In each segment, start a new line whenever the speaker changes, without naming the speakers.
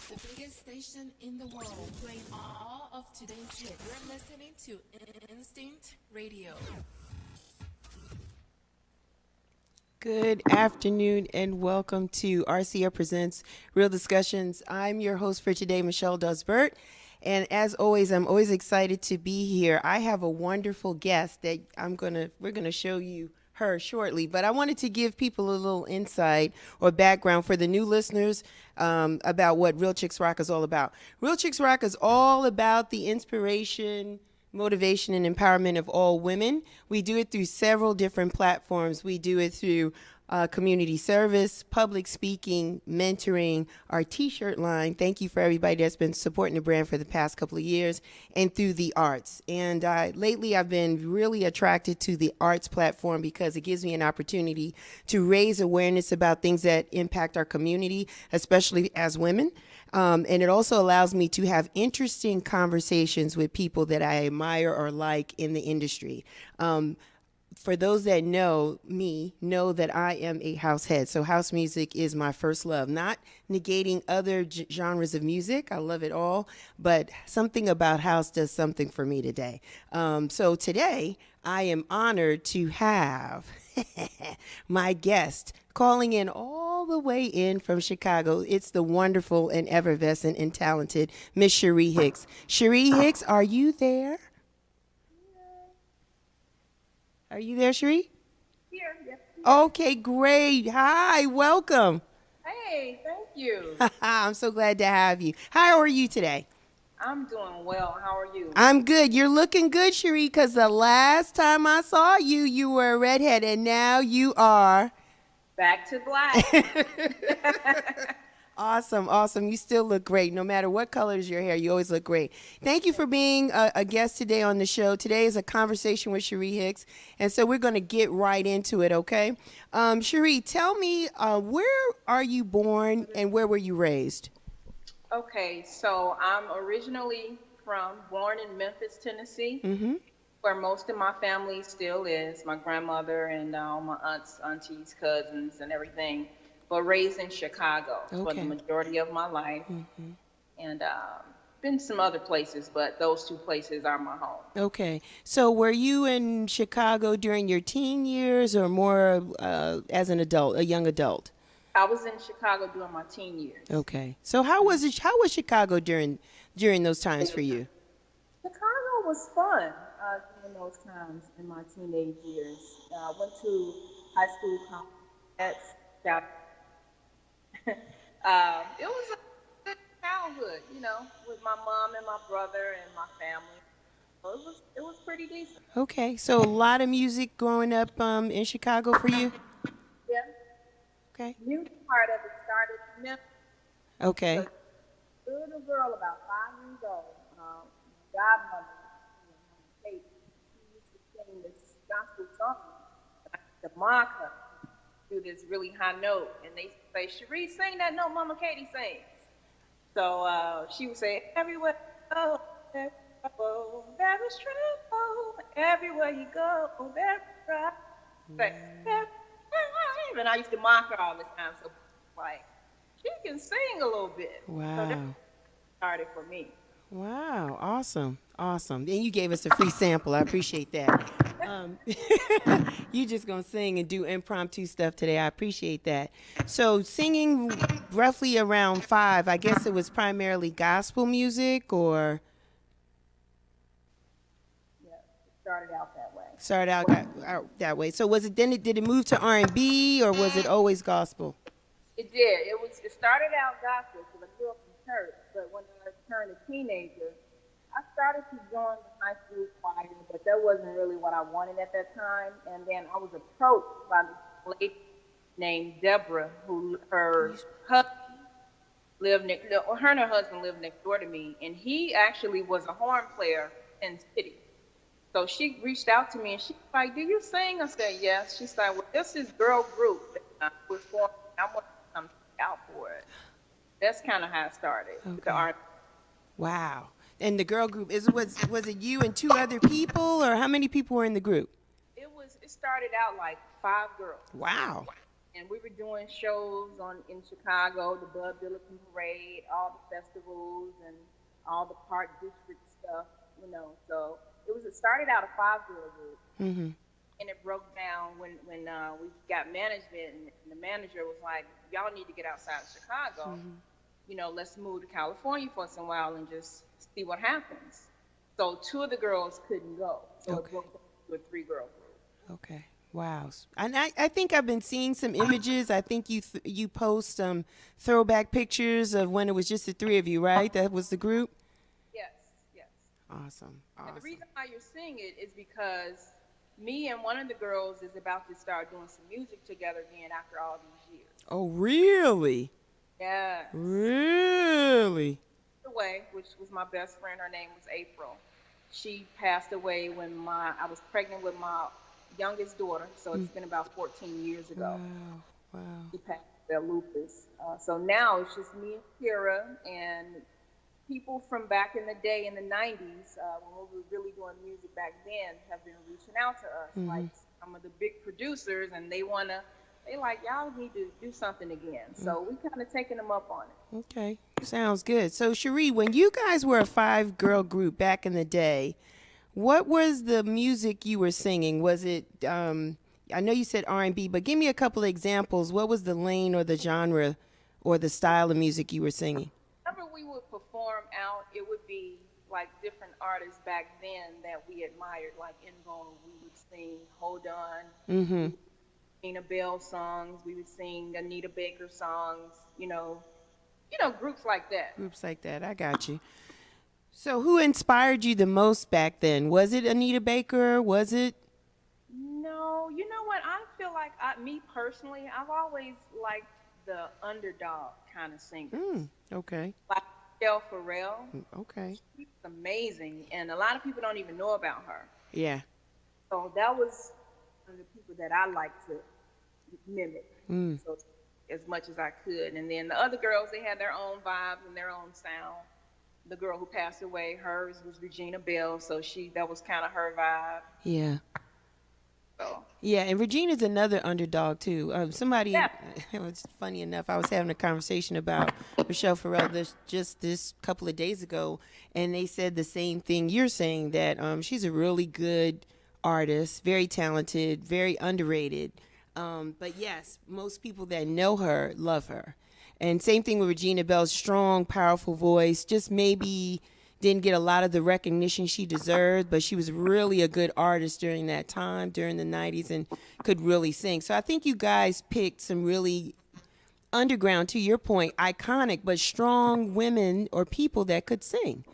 the biggest station in the world, playing all of today's hits. You're listening to Instinct Radio.
Good afternoon and welcome to RCA Presents Real Discussions. I'm your host for today, Michelle Dusbert. And as always, I'm always excited to be here. I have a wonderful guest that we're gonna show you her shortly, but I wanted to give people a little insight or background for the new listeners about what Real Chicks Rock is all about. Real Chicks Rock is all about the inspiration, motivation, and empowerment of all women. We do it through several different platforms. We do it through community service, public speaking, mentoring, our t-shirt line. Thank you for everybody that's been supporting the brand for the past couple of years, and through the arts. And lately I've been really attracted to the arts platform because it gives me an opportunity to raise awareness about things that impact our community, especially as women. And it also allows me to have interesting conversations with people that I admire or like in the industry. For those that know me, know that I am a house head. So house music is my first love, not negating other genres of music. I love it all, but something about house does something for me today. So today I am honored to have my guest calling in all the way in from Chicago. It's the wonderful and effervescent and talented Miss Sheree Hicks. Sheree Hicks, are you there? Are you there, Sheree?
Here, yes.
Okay, great. Hi, welcome.
Hey, thank you.
I'm so glad to have you. How are you today?
I'm doing well. How are you?
I'm good. You're looking good, Sheree, because the last time I saw you, you were a redhead, and now you are
back to black.
Awesome, awesome. You still look great. No matter what color is your hair, you always look great. Thank you for being a guest today on the show. Today is a conversation with Sheree Hicks, and so we're going to get right into it, okay? Sheree, tell me, where are you born and where were you raised?
Okay, so I'm originally born in Memphis, Tennessee, where most of my family still is, my grandmother and all my aunts, aunties, cousins, and everything. But raised in Chicago for the majority of my life, and been some other places, but those two places are my home.
Okay, so were you in Chicago during your teen years or more as an adult, a young adult?
I was in Chicago during my teen years.
Okay, so how was it? How was Chicago during those times for you?
Chicago was fun during those times in my teenage years. I went to high school, college, it was a good childhood, with my mom and my brother and my family. So it was pretty decent.
Okay, so a lot of music growing up in Chicago for you?
Yeah.
Okay.
The music part of it started in Memphis.
Okay.
So, little girl about 5 years old, godmother, Kate, she used to sing this gospel song. I used to mock her do this really high note, and they say, Sheree, sing that note Mama Katie sings. So she would say, everywhere you go, there is trouble. Everywhere you go, there is trouble. And I used to mock her all the time. So, like, she can sing a little bit.
Wow.
So that started for me.
Wow, awesome, awesome. And you gave us a free sample. I appreciate that. You just gonna sing and do impromptu stuff today. I appreciate that. So singing roughly around 5, I guess it was primarily gospel music, or?
Yeah, it started out that way.
Started out that way. So was it then? Did it move to R&B, or was it always gospel?
It did. It started out gospel because I grew up in church, but when I turned a teenager, I started to join the high school choir, but that wasn't really what I wanted at that time. And then I was approached by this lady named Deborah, who her husband lived her and her husband lived next door to me, and he actually was a horn player in the city. So she reached out to me and she's like, "Do you sing?" I said, "Yes." She's like, "Well, this is girl group that we're forming. I want to come out for it." That's kind of how it started.
Okay.
The art.
Wow. And the girl group, was it you and 2 other people, or how many people were in the group?
It started out like 5 girls.
Wow.
and we were doing shows in Chicago, the Bud Billiken Parade, all the festivals, and all the Park District stuff. So it started out a five-girl group,
Mm-hmm.
and it broke down when we got management, and the manager was like, "Y'all need to get outside of Chicago. Let's move to California for some while and just see what happens." So two of the girls couldn't go, so
Okay.
it broke down to a three-girl group.
Okay. Wow. And I think I've been seeing some images. I think you post some throwback pictures of when it was just the three of you, right? That was the group.
Yes, yes.
Awesome.
And the
Awesome.
reason why you're seeing it is because me and one of the girls is about to start doing some music together again after all these years.
Oh, really?
Yeah.
Really?
Away, which was my best friend. Her name was April. She passed away when I was pregnant with my youngest daughter. So it's been about 14 years ago.
Wow. Wow.
She passed their lupus. So now it's just me and Kira, and people from back in the day in the 90s, when we were really doing music back then, have been reaching out to us, like some of the big producers, and they like, y'all need to do something again. So we kind of taking them up on it.
Okay. Sounds good. So, Sheree, when you guys were a five-girl group back in the day, what was the music you were singing? Was it, I know you said R&B, but give me a couple of examples. What was the lane or the genre or the style of music you were singing?
Whenever we would perform out, it would be like different artists back then that we admired, like In Vogue. We would sing Hold On,
Mm-hmm.
Nina Bell songs. We would sing Anita Baker songs, groups like that.
Groups like that. I got you. So who inspired you the most back then? Was it Anita Baker? Was it?
No, you know what? I feel like me personally, I've always liked the underdog kind of singers.
Okay.
Like Michelle Farrell.
Okay.
She's amazing, and a lot of people don't even know about her.
Yeah.
So that was one of the people that I like to mimic. So as much as I could. And then the other girls, they had their own vibes and their own sound. The girl who passed away, hers was Regina Bell, so that was kind of her vibe.
Yeah.
So.
Yeah, and Regina's another underdog too.
Yeah.
It was funny enough. I was having a conversation about Michelle Farrell this couple of days ago, and they said the same thing you're saying, that she's a really good artist, very talented, very underrated. But yes, most people that know her love her. And same thing with Regina Bell's strong, powerful voice, just maybe didn't get a lot of the recognition she deserved, but she was really a good artist during that time, during the 90s, and could really sing. So I think you guys picked some really underground, to your point, iconic but strong women or people that could sing.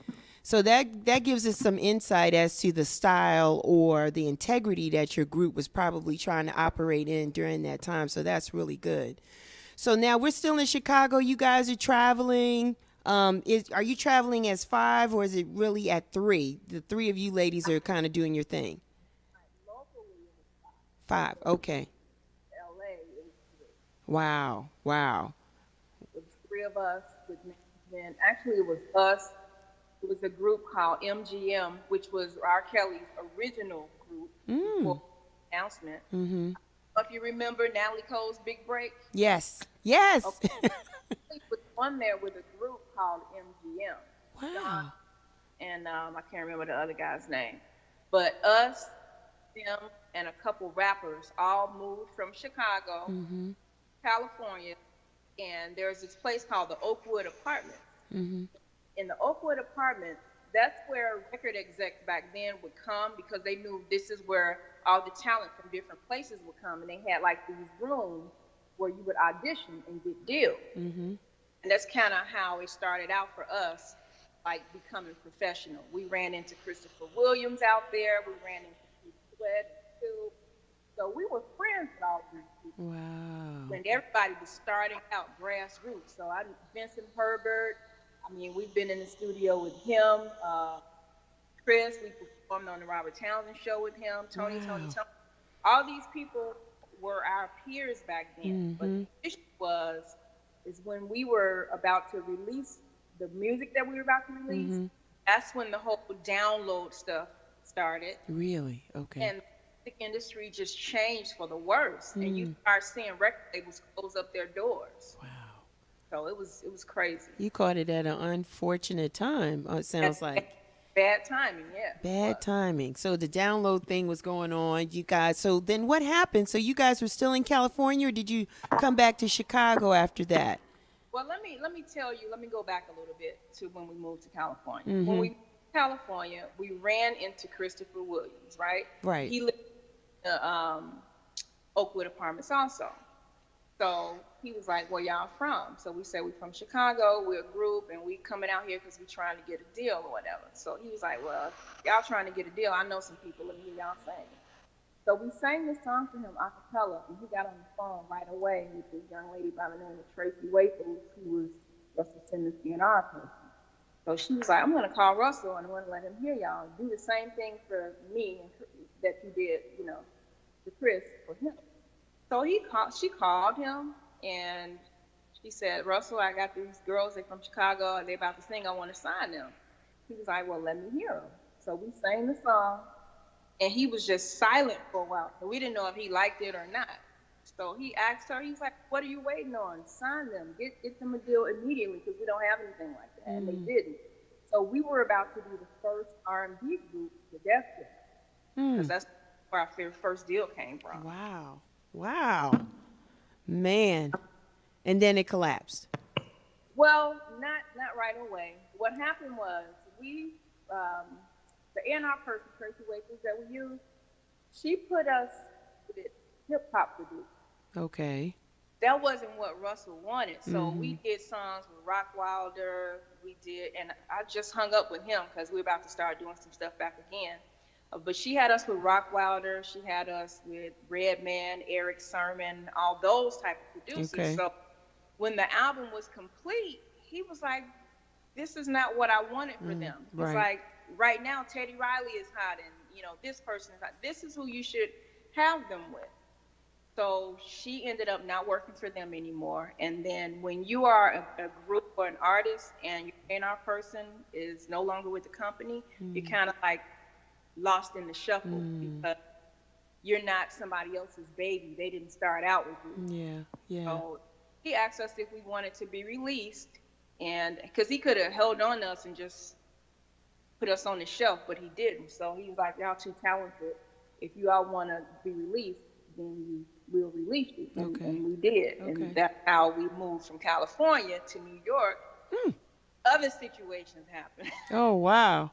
So that gives us some insight as to the style or the integrity that your group was probably trying to operate in during that time. So that's really good. So now we're still in Chicago. You guys are traveling. Are you traveling as five, or is it really at three? The three of you ladies are kind of doing your thing.
Locally, it was
Five. Okay.
LA, it was three.
Wow. Wow.
It was three of us with management. Actually, it was us. It was a group called MGM, which was R. Kelly's original group before the announcement.
Mm-hmm.
If you remember Natalie Cole's Big Break.
Yes. Yes.
Okay. We was on there with a group called MGM.
Wow.
And I can't remember the other guy's name. But us, them, and a couple rappers all moved from Chicago, California, and there's this place called the Oakwood Apartments. In the Oakwood Apartments, that's where record execs back then would come, because they knew this is where all the talent from different places would come, and they had like these rooms where you would audition and get deals. And that's kind of how it started out for us, like becoming professional. We ran into Christopher Williams out there. We ran into Keith Sweat too. So we were friends with all these people.
Wow.
When everybody was starting out grassroots. So Vincent Herbert. I mean, we've been in the studio with him. Chris, we performed on the Robert Townsend show with him. Tony. All these people were our peers back then. But the issue is when we were about to release the music that we were about to release, that's when the whole download stuff started.
Really? Okay.
And music industry just changed for the worse, and you
Mm.
start seeing record labels close up their doors.
Wow.
So it was crazy.
You caught it at an unfortunate time, it sounds like.
Bad timing, yeah, it
Bad
was.
timing. So the download thing was going on, you guys. So then what happened? So you guys were still in California, or did you come back to Chicago after that?
Well, let me tell you. Let me go back a little bit to when we moved to California. When
Mm-hmm.
we moved to California, we ran into Christopher Williams, right?
Right.
He lived in the Oakwood Apartments also. So he was like, "Where y'all from?" So we said, "We from Chicago. We're a group, and we coming out here because we trying to get a deal or whatever." So he was like, "Well, y'all trying to get a deal. I know some people. Let me hear y'all sing." So we sang this song to him a cappella, and he got on the phone right away with this young lady by the name of Tracy Waples, who was Russell Simmons' DNR person. So she was like, "I'm going to call Russell, and I'm going to let him hear y'all. Do the same thing for me that you did, to Chris for him." So she called him, and she said, "Russell, I got these girls. They're from Chicago, and they're about to sing. I want to sign them." He was like, "Well, let me hear them." So we sang the song, and he was just silent for a while. So we didn't know if he liked it or not. So he asked her, he's like, "What are you waiting on? Sign them. Get them a deal immediately, because we don't have anything like that." And they didn't. So we were about to be the first R&B group to Def Jam, because that's where our first deal came from.
Wow. Wow. Man. And then it collapsed.
Well, not right away. What happened was the A&R person, Tracy Waples, that we used, she put us with hip hop producers.
Okay.
That wasn't what Russell wanted. So we did songs with Rock Wilder. And I just hung up with him because we were about to start doing some stuff back again. But she had us with Rock Wilder. She had us with Redman, Eric Sermon, all those type of producers.
Okay.
So when the album was complete, he was like, "This is not what I wanted for them." He's
right.
like, "Right now, Teddy Riley is hot, and this person is hot. This is who you should have them with." So she ended up not working for them anymore. And then when you are a group or an artist, and your A&R person is no longer with the company, you're kind of like lost in the shuffle, because you're not somebody else's baby. They didn't start out with you.
Yeah. Yeah.
So he asked us if we wanted to be released, and because he could have held on to us and just put us on the shelf, but he didn't. So he was like, "Y'all too talented. If you all want to be released, then we'll release you." And we did.
Okay.
And that's how we moved from California to New York. Other situations happened.
Oh, wow.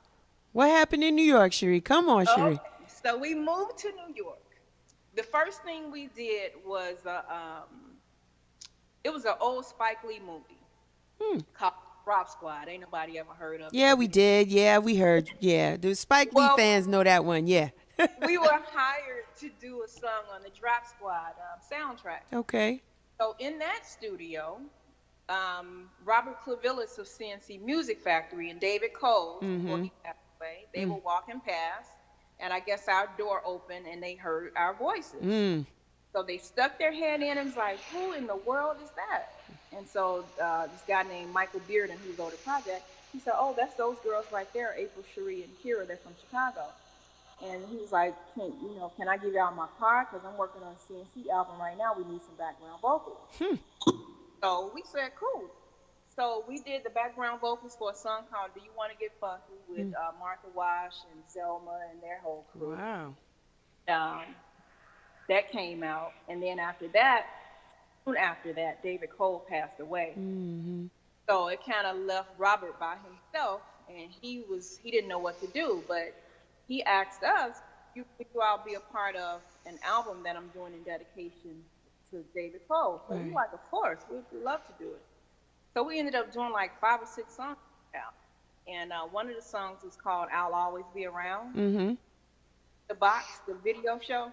What happened in New York, Sheree? Come on, Sheree.
Okay. So we moved to New York. The first thing we did was it was an old Spike Lee movie called Rob Squad. Ain't nobody ever heard of it.
Yeah, we did. Yeah, we heard. Yeah, the Spike Lee fans know that one. Yeah.
We were hired to do a song on the Drop Squad soundtrack.
Okay.
So in that studio, Robert Clavillis of CNC Music Factory and David Cole, before he passed away, they were walking past, and I guess our door opened, and they heard our voices. So they stuck their head in and was like, "Who in the world is that?" And so this guy named Michael Bearden, who wrote the project, he said, "Oh, that's those girls right there, April, Sheree, and Kira. They're from Chicago." And he was like, "Can I give y'all my card? Because I'm working on a CNC album right now. We need some background vocals." So we said, "Cool." So we did the background vocals for a song called "Do You Want to Get Funky" with Martha Wash and Selma and their whole crew.
Wow.
That came out. And then soon after that, David Cole passed away. So it kind of left Robert by himself, and he didn't know what to do, but he asked us, "You all be a part of an album that I'm doing in dedication to David Cole." So we were like, "Of course, we'd love to do it." So we ended up doing like 5 or 6 songs out. And one of the songs was called "I'll Always Be Around." The Box, the video show.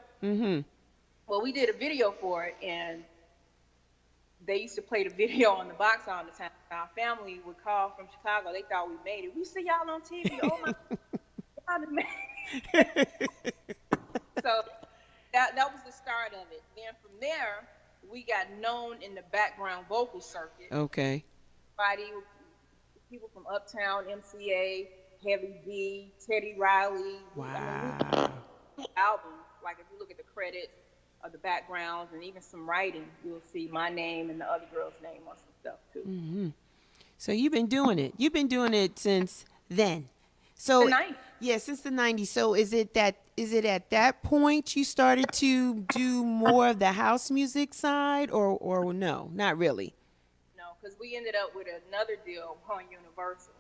Well, we did a video for it, and they used to play the video on the box all the time. Our family would call from Chicago. They thought we made it. "We see y'all on TV. Oh my God, made it." So that was the start of it. Then from there, we got known in the background vocal circuit.
Okay.
People from Uptown, MCA, Heavy D, Teddy Riley.
Wow.
I mean, we did 2 albums. like if you look at the credits of the backgrounds and even some writing, you'll see my name and the other girl's name on some stuff too.
Mm-hmm. So you've been doing it. You've been doing it since then.
The
So
90s.
yeah, since the 90s. So is it at that point you started to do more of the house music side, or no, not really?
No, because we ended up with another deal on Universal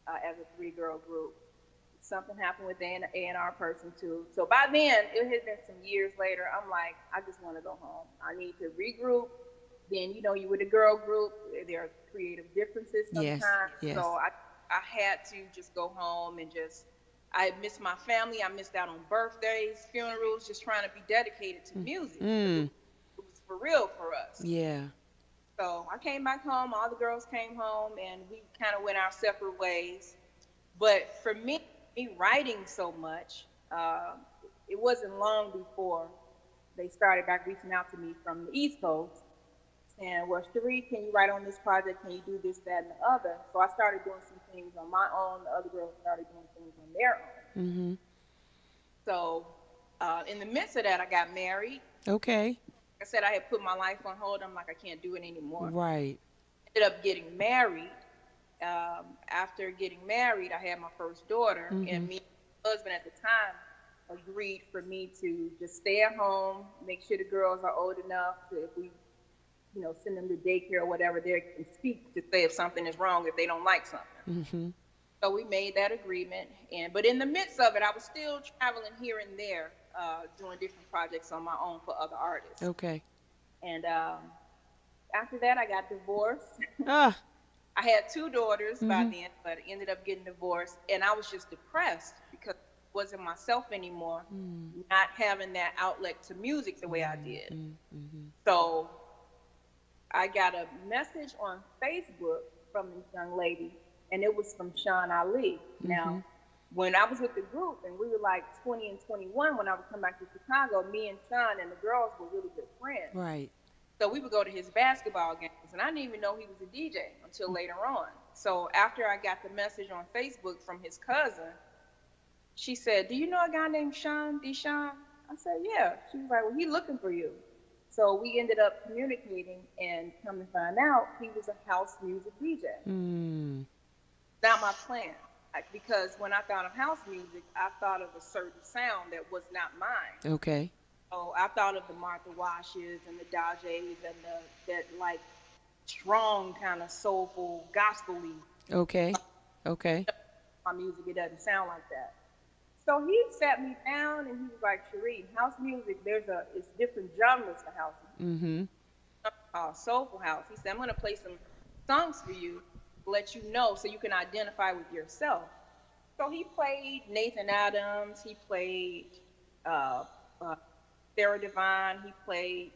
as a 3-girl group. Something happened with the A&R person too. So by then, it had been some years later. I'm like, I just want to go home. I need to regroup. Then, you with a girl group, there are creative differences sometimes.
Yes.
So I had to just go home and I missed my family. I missed out on birthdays, funerals, just trying to be dedicated to music. It was for real for us.
Yeah.
So I came back home. All the girls came home, and we kind of went our separate ways. But for me writing so much, it wasn't long before they started back reaching out to me from the East Coast. And, well, Sheree, can you write on this project? Can you do this, that, and the other? So I started doing some things on my own. The other girls started doing things on their own.
Mm-hmm.
So in the midst of that, I got married.
Okay.
Like I said, I had put my life on hold. I'm like, I can't do it anymore.
Right.
Ended up getting married. After getting married, I had my first daughter, and me and my husband at the time agreed for me to just stay at home, make sure the girls are old enough to, if we send them to daycare or whatever, they can speak to say if something is wrong, if they don't like something.
Mm-hmm.
So we made that agreement. But in the midst of it, I was still traveling here and there, doing different projects on my own for other artists.
Okay.
And after that, I got divorced.
Ah.
I had 2 daughters by then, but ended up getting divorced. And I was just depressed because I wasn't myself anymore, not having that outlet to music the way I did.
Mm-hmm.
So I got a message on Facebook from this young lady, and it was from Sean Ali. Now, when I was with the group, and we were like 20 and 21, when I would come back to Chicago, me and Sean and the girls were really good friends.
Right.
So we would go to his basketball games, and I didn't even know he was a DJ until later on. So after I got the message on Facebook from his cousin, she said, "Do you know a guy named Sean, Deshaun?" I said, "Yeah." She was like, "Well, he's looking for you." So we ended up communicating, and come to find out, he was a house music DJ. Not my plan, because when I thought of house music, I thought of a certain sound that was not mine.
Okay.
So I thought of the Martha Washes and the Dajays and that like strong kind of soulful, gospel-y.
Okay. Okay.
My music, it doesn't sound like that. So he sat me down and he was like, "Sheree, house music, it's different genres for house music. Soulful house." He said, "I'm going to play some songs for you to let you know so you can identify with yourself." So he played Nathan Adams. He played Sarah Devine. He played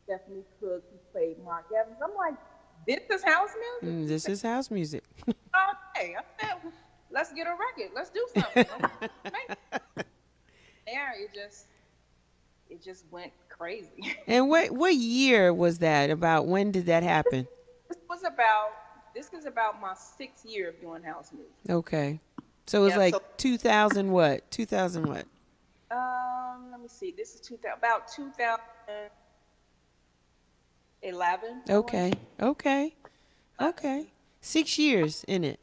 Stephanie Cook. He played Mark Evans. I'm like, this is house music?
This is house music.
Okay. I said, let's get a record. Let's do something. There, it just went crazy.
And what year was that? About when did that happen?
This was about my 6th year of doing house music.
Okay. So it was like 2000 what? 2000 what?
Let me see. This is about 2011.
Okay. 6 years in it.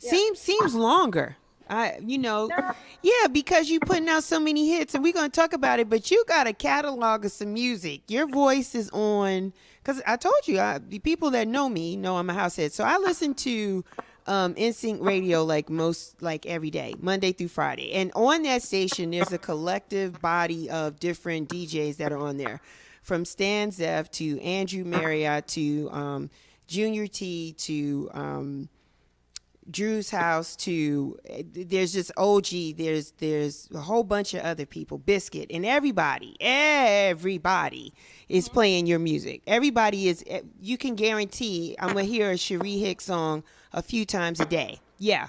Yeah.
Seems longer. Yeah, because you putting out so many hits, and we're gonna talk about it. But you got a catalog of some music. Your voice is on. Because I told you, the people that know me know I'm a house head. So I listen to Instinct Radio like every day, Monday through Friday. And on that station, there's a collective body of different DJs that are on there, from Stan Zeff to Andrew Marriott to Junior T to Drew's House to there's just OG. There's a whole bunch of other people, Biscuit, and everybody is playing your music. Everybody is. You can guarantee I'm gonna hear a Sheree Hicks song a few times a day. Yeah.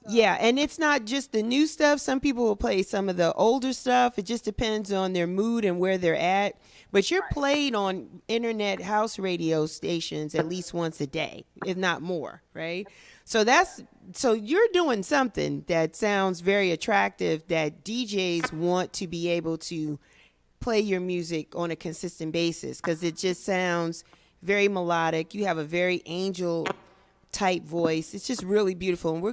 Yeah, and it's not just the new stuff. Some people will play some of the older stuff. It just depends on their mood and where they're at. But you're
Right.
played on internet house radio stations at least once a day, if not more, right? So that's so you're doing something that sounds very attractive that DJs want to be able to play your music on a consistent basis because it just sounds very melodic. You have a very angel type voice. It's just really beautiful. And we're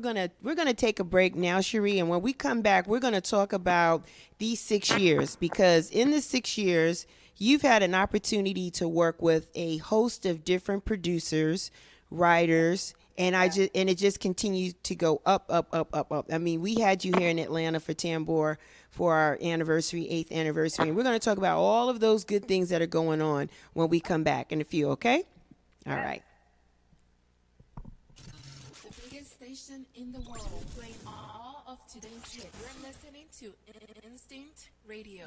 gonna take a break now, Sheree. And when we come back, we're gonna talk about these 6 years because in the 6 years, you've had an opportunity to work with a host of different producers, writers, and it just continues to go up, up, up, up, up. I mean, we had you here in Atlanta for Tambor for our anniversary, 8th anniversary, and we're going to talk about all of those good things that are going on when we come back in a few. Okay? All right.
The biggest station in the world, playing all of today's hits. You're listening to Instinct Radio.